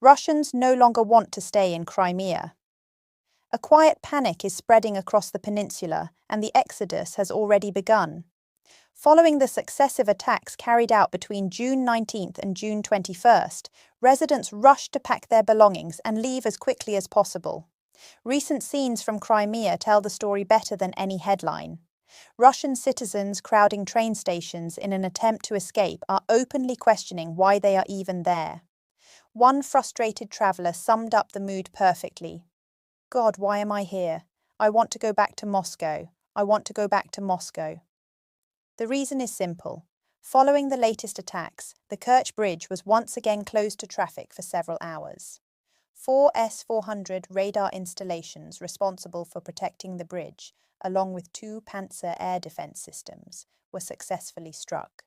Russians no longer want to stay in Crimea. A quiet panic is spreading across the peninsula, and the exodus has already begun. Following the successive attacks carried out between June 19th and June 21st, residents rushed to pack their belongings and leave as quickly as possible. Recent scenes from Crimea tell the story better than any headline. Russian citizens crowding train stations in an attempt to escape are openly questioning why they are even there. One frustrated traveller summed up the mood perfectly. "God, why am I here? I want to go back to Moscow. I want to go back to Moscow." The reason is simple. Following the latest attacks, the Kerch Bridge was once again closed to traffic for several hours. 4 S-400 radar installations responsible for protecting the bridge, along with 2 Pantsir air defense systems, were successfully struck.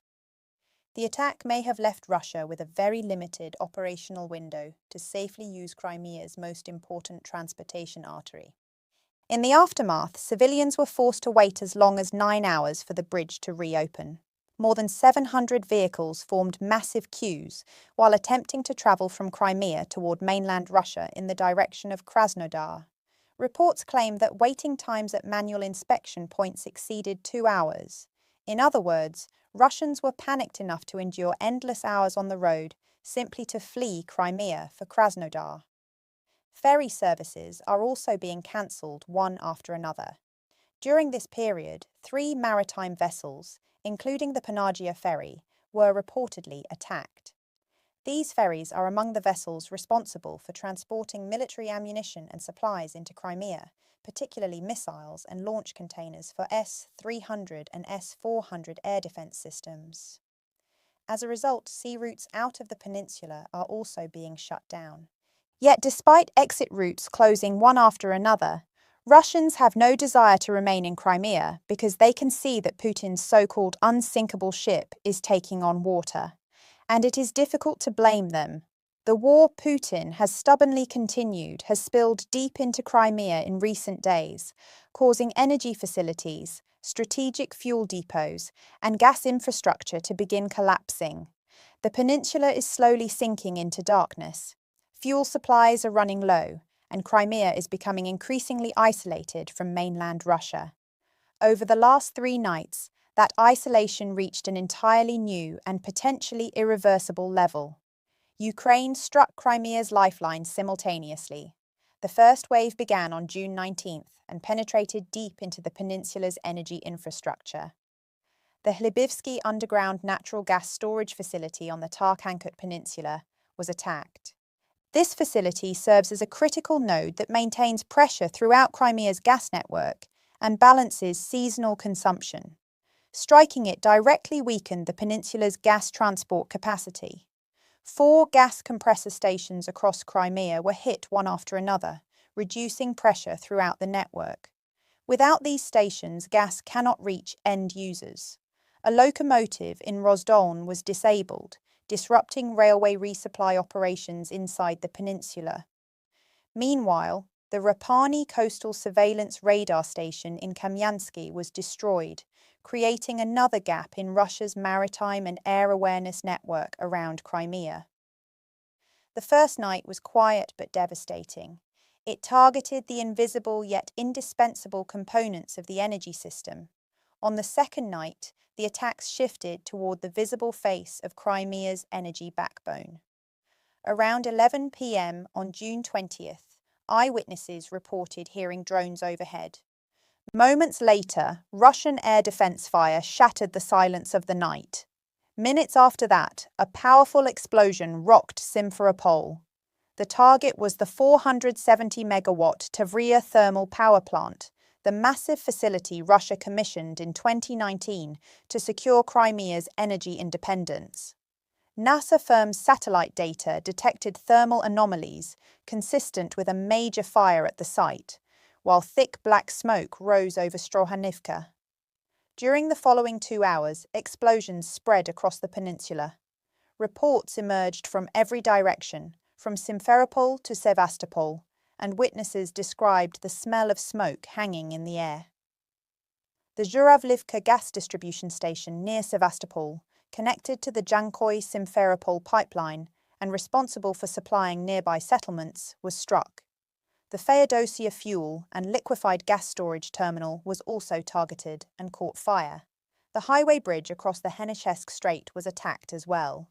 The attack may have left Russia with a very limited operational window to safely use Crimea's most important transportation artery. In the aftermath, civilians were forced to wait as long as 9 hours for the bridge to reopen. More than 700 vehicles formed massive queues while attempting to travel from Crimea toward mainland Russia in the direction of Krasnodar. Reports claim that waiting times at manual inspection points exceeded 2 hours. In other words, Russians were panicked enough to endure endless hours on the road simply to flee Crimea for Krasnodar. Ferry services are also being cancelled one after another. During this period, 3 maritime vessels, including the Pantsir ferry, were reportedly attacked. These ferries are among the vessels responsible for transporting military ammunition and supplies into Crimea, particularly missiles and launch containers for S-300 and S-400 air defense systems. As a result, sea routes out of the peninsula are also being shut down. Yet despite exit routes closing one after another, Russians have no desire to remain in Crimea because they can see that Putin's so-called unsinkable ship is taking on water. And it is difficult to blame them. The war Putin has stubbornly continued has spilled deep into Crimea in recent days, causing energy facilities, strategic fuel depots, and gas infrastructure to begin collapsing. The peninsula is slowly sinking into darkness. Fuel supplies are running low, and Crimea is becoming increasingly isolated from mainland Russia. Over the last 3 nights, that isolation reached an entirely new and potentially irreversible level. Ukraine struck Crimea's lifelines simultaneously. The first wave began on June 19th and penetrated deep into the peninsula's energy infrastructure. The Hlibivsky underground natural gas storage facility on the Tarkankut Peninsula was attacked. This facility serves as a critical node that maintains pressure throughout Crimea's gas network and balances seasonal consumption. Striking it directly weakened the peninsula's gas transport capacity. 4 gas compressor stations across Crimea were hit one after another, reducing pressure throughout the network. Without these stations, gas cannot reach end users. A locomotive in Rozdolny was disabled, disrupting railway resupply operations inside the peninsula. Meanwhile, the Rapani coastal surveillance radar station in Kamyansky was destroyed, creating another gap in Russia's maritime and air awareness network around Crimea. The first night was quiet but devastating. It targeted the invisible yet indispensable components of the energy system. On the second night, the attacks shifted toward the visible face of Crimea's energy backbone. Around 11 p.m. on June 20th, eyewitnesses reported hearing drones overhead. Moments later, Russian air defense fire shattered the silence of the night. Minutes after that, a powerful explosion rocked Simferopol. The target was the 470-megawatt Tavria thermal power plant, the massive facility Russia commissioned in 2019 to secure Crimea's energy independence. NASA firm's satellite data detected thermal anomalies consistent with a major fire at the site, while thick black smoke rose over Strohanivka. During the following 2 hours, explosions spread across the peninsula. Reports emerged from every direction, from Simferopol to Sevastopol, and witnesses described the smell of smoke hanging in the air. The Zhuravlivka gas distribution station near Sevastopol, connected to the Jankoy-Simferopol pipeline and responsible for supplying nearby settlements, was struck. The Feodosia fuel and liquefied gas storage terminal was also targeted and caught fire. The highway bridge across the Hennichesk Strait was attacked as well.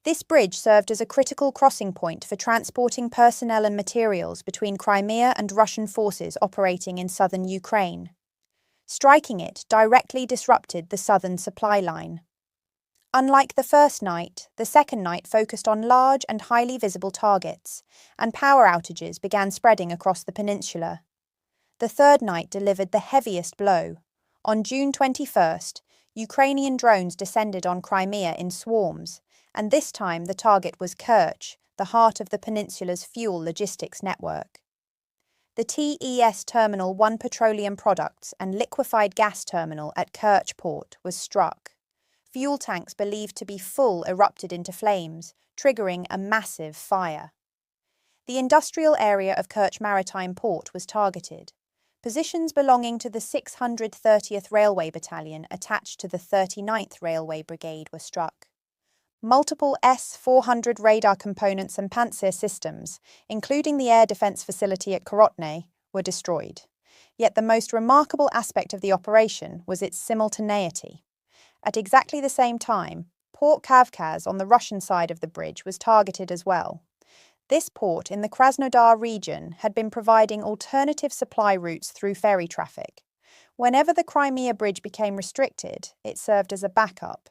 This bridge served as a critical crossing point for transporting personnel and materials between Crimea and Russian forces operating in southern Ukraine. Striking it directly disrupted the southern supply line. Unlike the first night, the second night focused on large and highly visible targets, and power outages began spreading across the peninsula. The third night delivered the heaviest blow. On June 21st, Ukrainian drones descended on Crimea in swarms, and this time the target was Kerch, the heart of the peninsula's fuel logistics network. The TES Terminal 1 petroleum products and liquefied gas terminal at Kerch port was struck. Fuel tanks believed to be full erupted into flames, triggering a massive fire. The industrial area of Kerch Maritime Port was targeted. Positions belonging to the 630th Railway Battalion attached to the 39th Railway Brigade were struck. Multiple S-400 radar components and Pantsir systems, including the air defence facility at Korotne, were destroyed. Yet the most remarkable aspect of the operation was its simultaneity. At exactly the same time, Port Kavkaz on the Russian side of the bridge was targeted as well. This port in the Krasnodar region had been providing alternative supply routes through ferry traffic. Whenever the Crimea bridge became restricted, it served as a backup.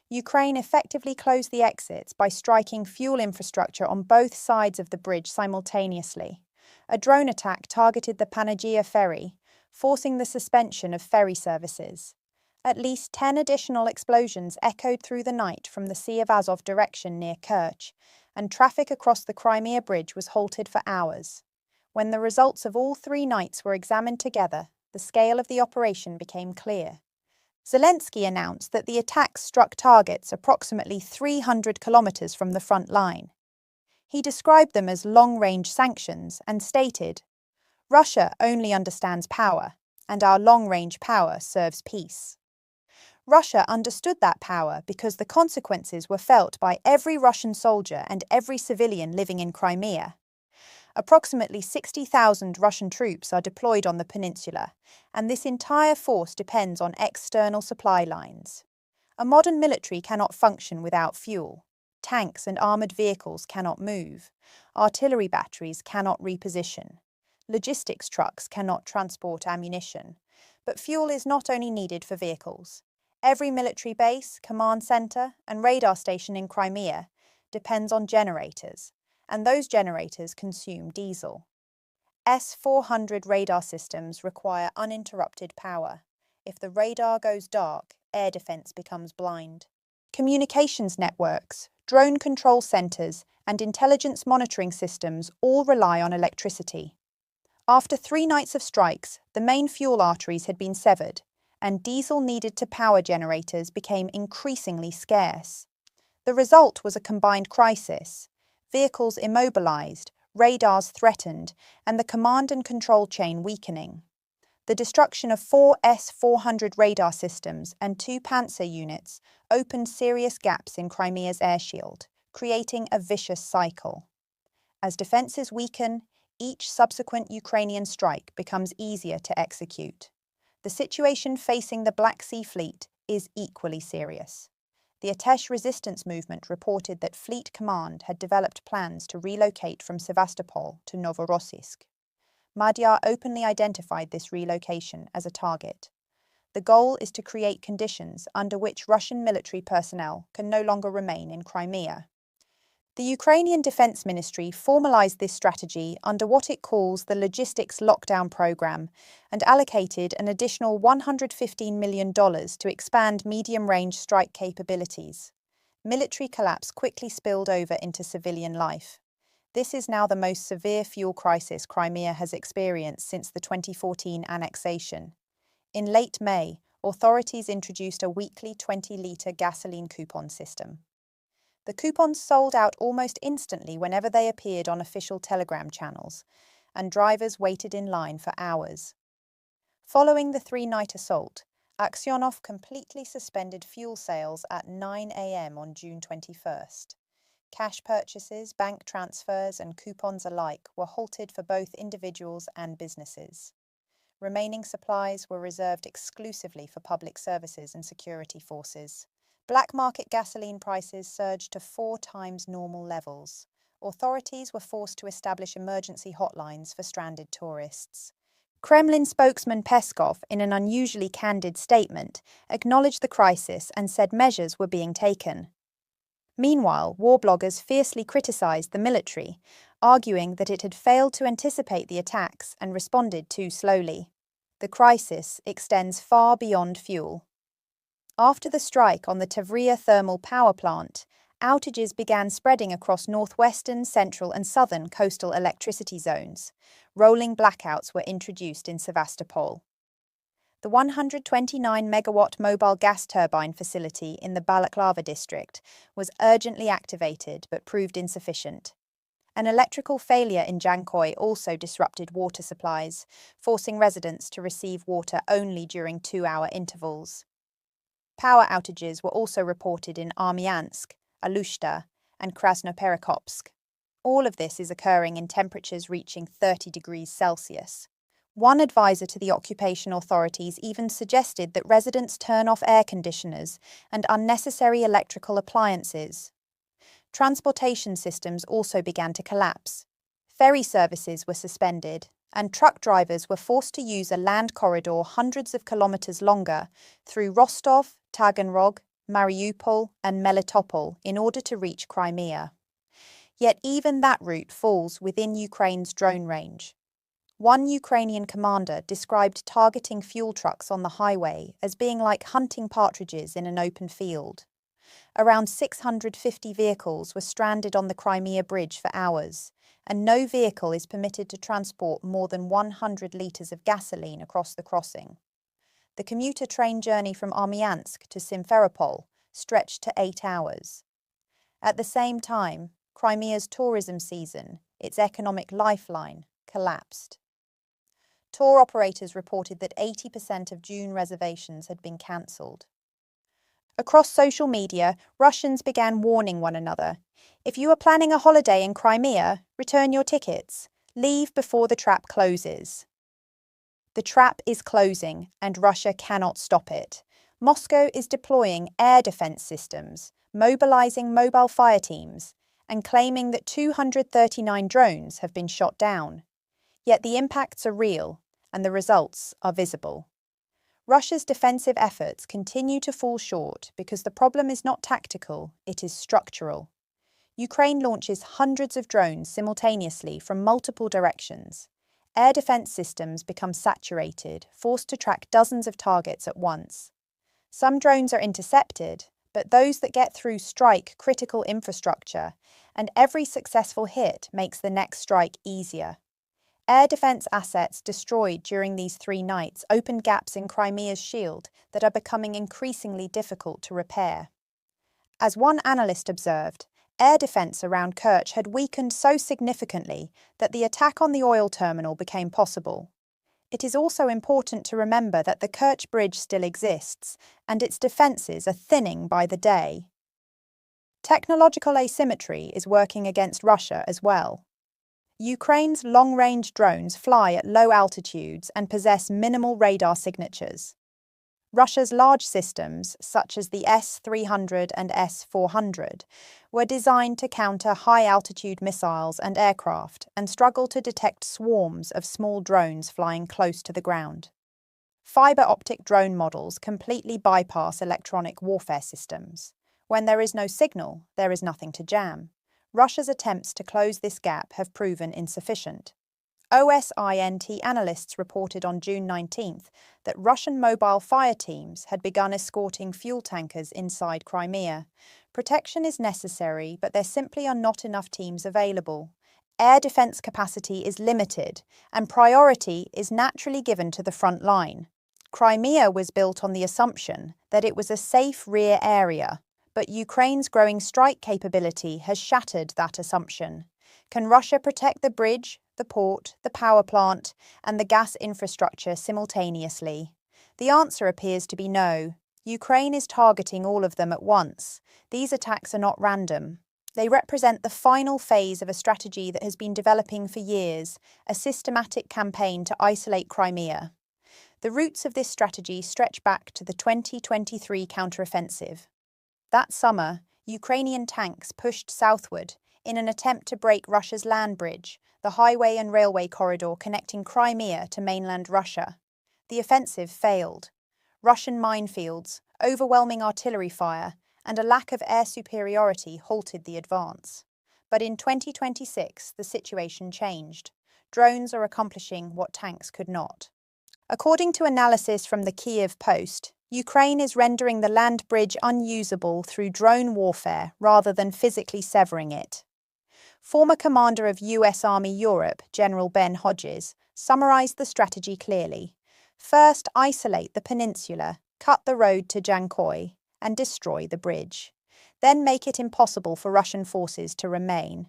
Ukraine effectively closed the exits by striking fuel infrastructure on both sides of the bridge simultaneously. A drone attack targeted the Pantsir ferry, forcing the suspension of ferry services. At least 10 additional explosions echoed through the night from the Sea of Azov direction near Kerch, and traffic across the Crimea bridge was halted for hours. When the results of all 3 nights were examined together, the scale of the operation became clear. Zelenskyy announced that the attacks struck targets approximately 300 kilometers from the front line. He described them as long-range sanctions and stated, "Russia only understands power, and our long-range power serves peace." Russia understood that power because the consequences were felt by every Russian soldier and every civilian living in Crimea. Approximately 60,000 Russian troops are deployed on the peninsula, and this entire force depends on external supply lines. A modern military cannot function without fuel. Tanks and armoured vehicles cannot move. Artillery batteries cannot reposition. Logistics trucks cannot transport ammunition. But fuel is not only needed for vehicles. Every military base, command centre, and radar station in Crimea depends on generators, and those generators consume diesel. S-400 radar systems require uninterrupted power. If the radar goes dark, air defence becomes blind. Communications networks, drone control centres, and intelligence monitoring systems all rely on electricity. After 3 nights of strikes, the main fuel arteries had been severed, and diesel needed to power generators became increasingly scarce. The result was a combined crisis. Vehicles immobilised, radars threatened, and the command and control chain weakening. The destruction of 4 S-400 radar systems and 2 Pantsir units opened serious gaps in Crimea's air shield, creating a vicious cycle. As defences weaken, each subsequent Ukrainian strike becomes easier to execute. The situation facing the Black Sea Fleet is equally serious. The Atesh resistance movement reported that Fleet Command had developed plans to relocate from Sevastopol to Novorossiysk. Magyar openly identified this relocation as a target. The goal is to create conditions under which Russian military personnel can no longer remain in Crimea. The Ukrainian Defence Ministry formalised this strategy under what it calls the Logistics Lockdown Programme and allocated an additional $115 million to expand medium-range strike capabilities. Military collapse quickly spilled over into civilian life. This is now the most severe fuel crisis Crimea has experienced since the 2014 annexation. In late May, authorities introduced a weekly 20-litre gasoline coupon system. The coupons sold out almost instantly whenever they appeared on official telegram channels, and drivers waited in line for hours. Following the 3-night assault, Aksyonov completely suspended fuel sales at 9 a.m. on June 21st. Cash purchases, bank transfers, and coupons alike were halted for both individuals and businesses. Remaining supplies were reserved exclusively for public services and security forces. Black market gasoline prices surged to 4 times normal levels. Authorities were forced to establish emergency hotlines for stranded tourists. Kremlin spokesman Peskov, in an unusually candid statement, acknowledged the crisis and said measures were being taken. Meanwhile, war bloggers fiercely criticized the military, arguing that it had failed to anticipate the attacks and responded too slowly. The crisis extends far beyond fuel. After the strike on the Tavria thermal power plant, outages began spreading across northwestern, central and southern coastal electricity zones. Rolling blackouts were introduced in Sevastopol. The 129-megawatt mobile gas turbine facility in the Balaklava district was urgently activated but proved insufficient. An electrical failure in Jankoy also disrupted water supplies, forcing residents to receive water only during 2-hour intervals. Power outages were also reported in Armyansk, Alushta, and Krasnoperekopsk. All of this is occurring in temperatures reaching 30 degrees Celsius. One advisor to the occupation authorities even suggested that residents turn off air conditioners and unnecessary electrical appliances. Transportation systems also began to collapse. Ferry services were suspended, and truck drivers were forced to use a land corridor hundreds of kilometers longer through Rostov, Taganrog, Mariupol, and Melitopol in order to reach Crimea. Yet even that route falls within Ukraine's drone range. One Ukrainian commander described targeting fuel trucks on the highway as being like hunting partridges in an open field. Around 650 vehicles were stranded on the Crimea Bridge for hours, and no vehicle is permitted to transport more than 100 litres of gasoline across the crossing. The commuter train journey from Armyansk to Simferopol stretched to 8 hours. At the same time, Crimea's tourism season, its economic lifeline, collapsed. Tour operators reported that 80% of June reservations had been cancelled. Across social media, Russians began warning one another. If you are planning a holiday in Crimea, return your tickets. Leave before the trap closes. The trap is closing, and Russia cannot stop it. Moscow is deploying air defense systems, mobilizing mobile fire teams, and claiming that 239 drones have been shot down. Yet the impacts are real, and the results are visible. Russia's defensive efforts continue to fall short because the problem is not tactical, it is structural. Ukraine launches hundreds of drones simultaneously from multiple directions. Air defense systems become saturated, forced to track dozens of targets at once. Some drones are intercepted, but those that get through strike critical infrastructure, and every successful hit makes the next strike easier. Air defense assets destroyed during these 3 nights opened gaps in Crimea's shield that are becoming increasingly difficult to repair. As one analyst observed, air defense around Kerch had weakened so significantly that the attack on the oil terminal became possible. It is also important to remember that the Kerch Bridge still exists, and its defences are thinning by the day. Technological asymmetry is working against Russia as well. Ukraine's long-range drones fly at low altitudes and possess minimal radar signatures. Russia's large systems, such as the S-300 and S-400, were designed to counter high-altitude missiles and aircraft and struggle to detect swarms of small drones flying close to the ground. Fiber-optic drone models completely bypass electronic warfare systems. When there is no signal, there is nothing to jam. Russia's attempts to close this gap have proven insufficient. OSINT analysts reported on June 19th that Russian mobile fire teams had begun escorting fuel tankers inside Crimea. Protection is necessary, but there simply are not enough teams available. Air defense capacity is limited, and priority is naturally given to the front line. Crimea was built on the assumption that it was a safe rear area, but Ukraine's growing strike capability has shattered that assumption. Can Russia protect the bridge, the port, the power plant, and the gas infrastructure simultaneously? The answer appears to be no. Ukraine is targeting all of them at once. These attacks are not random. They represent the final phase of a strategy that has been developing for years, a systematic campaign to isolate Crimea. The roots of this strategy stretch back to the 2023 counteroffensive. That summer, Ukrainian tanks pushed southward in an attempt to break Russia's land bridge, the highway and railway corridor connecting Crimea to mainland Russia. The offensive failed. Russian minefields, overwhelming artillery fire, and a lack of air superiority halted the advance. But in 2026, the situation changed. Drones are accomplishing what tanks could not. According to analysis from the Kyiv Post, Ukraine is rendering the land bridge unusable through drone warfare rather than physically severing it. Former commander of US Army Europe, General Ben Hodges, summarized the strategy clearly. First, isolate the peninsula, cut the road to Jankoy, and destroy the bridge. Then make it impossible for Russian forces to remain.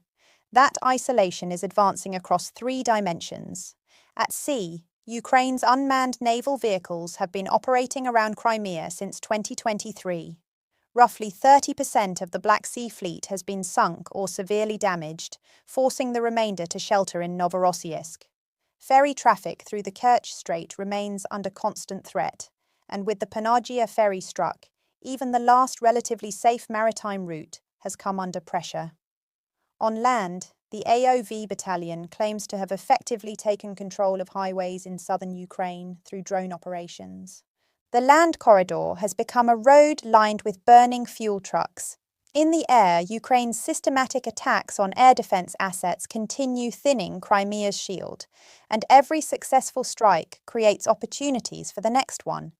That isolation is advancing across 3 dimensions. At sea, Ukraine's unmanned naval vehicles have been operating around Crimea since 2023. Roughly 30% of the Black Sea Fleet has been sunk or severely damaged, forcing the remainder to shelter in Novorossiysk. Ferry traffic through the Kerch Strait remains under constant threat, and with the Pantsir ferry struck, even the last relatively safe maritime route has come under pressure. On land, the AOV battalion claims to have effectively taken control of highways in southern Ukraine through drone operations. The land corridor has become a road lined with burning fuel trucks. In the air, Ukraine's systematic attacks on air defense assets continue thinning Crimea's shield, and every successful strike creates opportunities for the next one.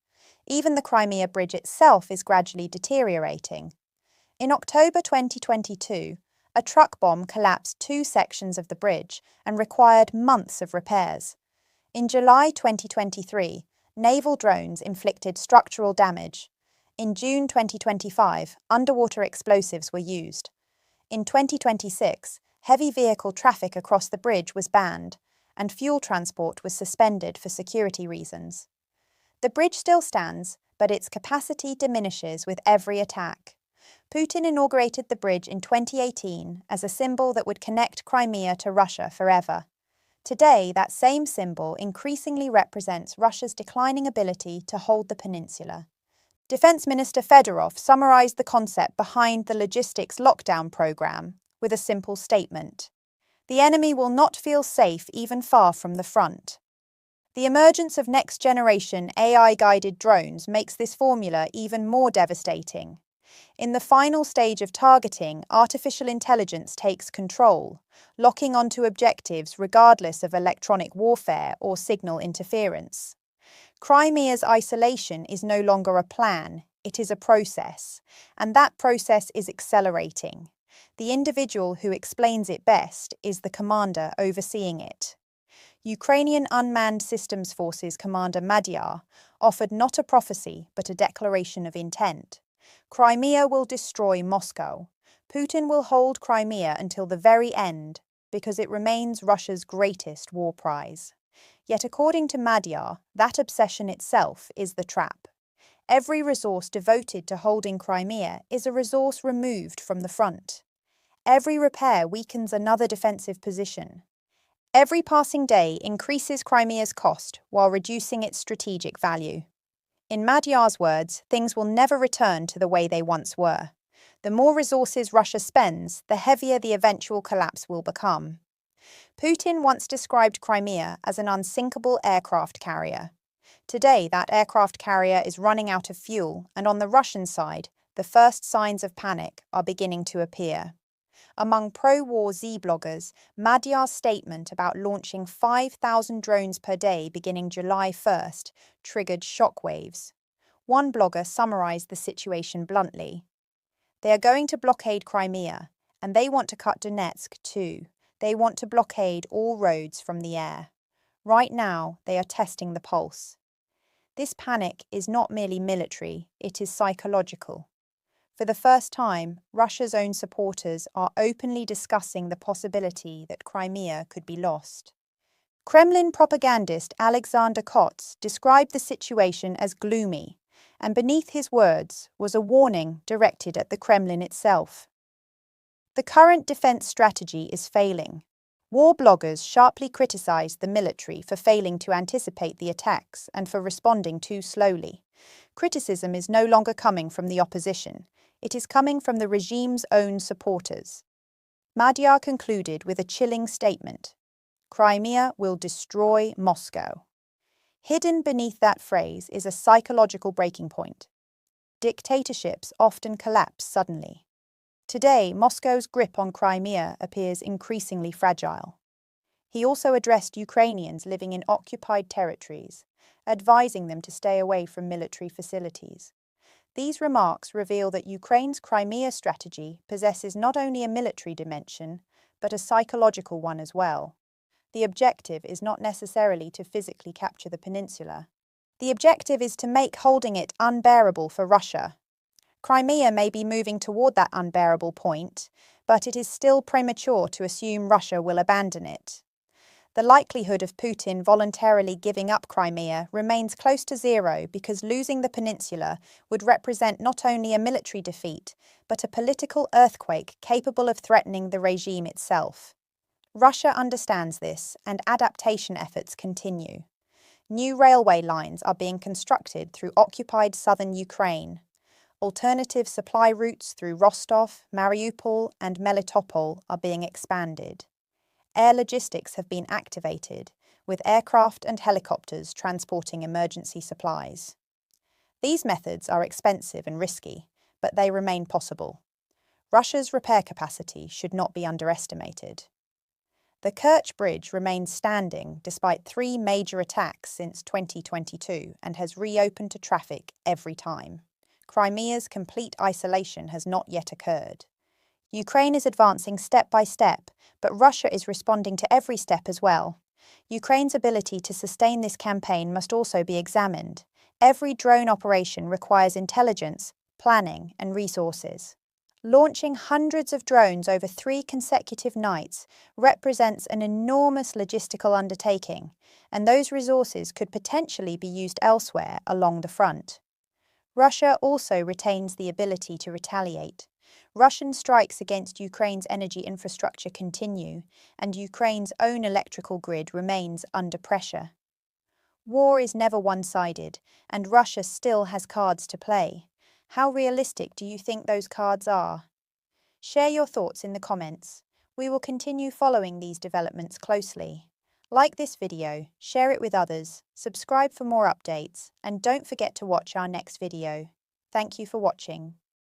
Even the Crimea Bridge itself is gradually deteriorating. In October 2022, a truck bomb collapsed 2 sections of the bridge and required months of repairs. In July 2023, naval drones inflicted structural damage. In June 2025, underwater explosives were used. In 2026, heavy vehicle traffic across the bridge was banned, and fuel transport was suspended for security reasons. The bridge still stands, but its capacity diminishes with every attack. Putin inaugurated the bridge in 2018 as a symbol that would connect Crimea to Russia forever. Today, that same symbol increasingly represents Russia's declining ability to hold the peninsula. Defense Minister Fedorov summarized the concept behind the logistics lockdown program with a simple statement: "The enemy will not feel safe even far from the front." The emergence of next-generation AI-guided drones makes this formula even more devastating. In the final stage of targeting, artificial intelligence takes control, locking onto objectives regardless of electronic warfare or signal interference. Crimea's isolation is no longer a plan, it is a process, and that process is accelerating. The individual who explains it best is the commander overseeing it. Ukrainian Unmanned Systems Forces Commander Madiyar offered not a prophecy but a declaration of intent. Crimea will destroy Moscow. Putin will hold Crimea until the very end because it remains Russia's greatest war prize. Yet according to Madiyar, that obsession itself is the trap. Every resource devoted to holding Crimea is a resource removed from the front. Every repair weakens another defensive position. Every passing day increases Crimea's cost while reducing its strategic value. In Madiyar's words, things will never return to the way they once were. The more resources Russia spends, the heavier the eventual collapse will become. Putin once described Crimea as an unsinkable aircraft carrier. Today, that aircraft carrier is running out of fuel, and on the Russian side, the first signs of panic are beginning to appear. Among pro-war Z-bloggers, Madiyar's statement about launching 5,000 drones per day beginning July 1st triggered shockwaves. One blogger summarized the situation bluntly. "They are going to blockade Crimea, and they want to cut Donetsk too. They want to blockade all roads from the air. Right now, they are testing the pulse." This panic is not merely military, it is psychological. For the first time, Russia's own supporters are openly discussing the possibility that Crimea could be lost. Kremlin propagandist Alexander Kots described the situation as gloomy, and beneath his words was a warning directed at the Kremlin itself. The current defense strategy is failing. War bloggers sharply criticized the military for failing to anticipate the attacks and for responding too slowly. Criticism is no longer coming from the opposition. It is coming from the regime's own supporters. Madhyar concluded with a chilling statement: Crimea will destroy Moscow. Hidden beneath that phrase is a psychological breaking point. Dictatorships often collapse suddenly. Today, Moscow's grip on Crimea appears increasingly fragile. He also addressed Ukrainians living in occupied territories, advising them to stay away from military facilities. These remarks reveal that Ukraine's Crimea strategy possesses not only a military dimension, but a psychological one as well. The objective is not necessarily to physically capture the peninsula. The objective is to make holding it unbearable for Russia. Crimea may be moving toward that unbearable point, but it is still premature to assume Russia will abandon it. The likelihood of Putin voluntarily giving up Crimea remains close to zero because losing the peninsula would represent not only a military defeat, but a political earthquake capable of threatening the regime itself. Russia understands this, and adaptation efforts continue. New railway lines are being constructed through occupied southern Ukraine. Alternative supply routes through Rostov, Mariupol, and Melitopol are being expanded. Air logistics have been activated, with aircraft and helicopters transporting emergency supplies. These methods are expensive and risky, but they remain possible. Russia's repair capacity should not be underestimated. The Kerch Bridge remains standing despite 3 major attacks since 2022 and has reopened to traffic every time. Crimea's complete isolation has not yet occurred. Ukraine is advancing step by step, but Russia is responding to every step as well. Ukraine's ability to sustain this campaign must also be examined. Every drone operation requires intelligence, planning, and resources. Launching hundreds of drones over 3 consecutive nights represents an enormous logistical undertaking, and those resources could potentially be used elsewhere along the front. Russia also retains the ability to retaliate. Russian strikes against Ukraine's energy infrastructure continue, and Ukraine's own electrical grid remains under pressure. War is never one-sided, and Russia still has cards to play. How realistic do you think those cards are? Share your thoughts in the comments. We will continue following these developments closely. Like this video, share it with others, subscribe for more updates, and don't forget to watch our next video. Thank you for watching.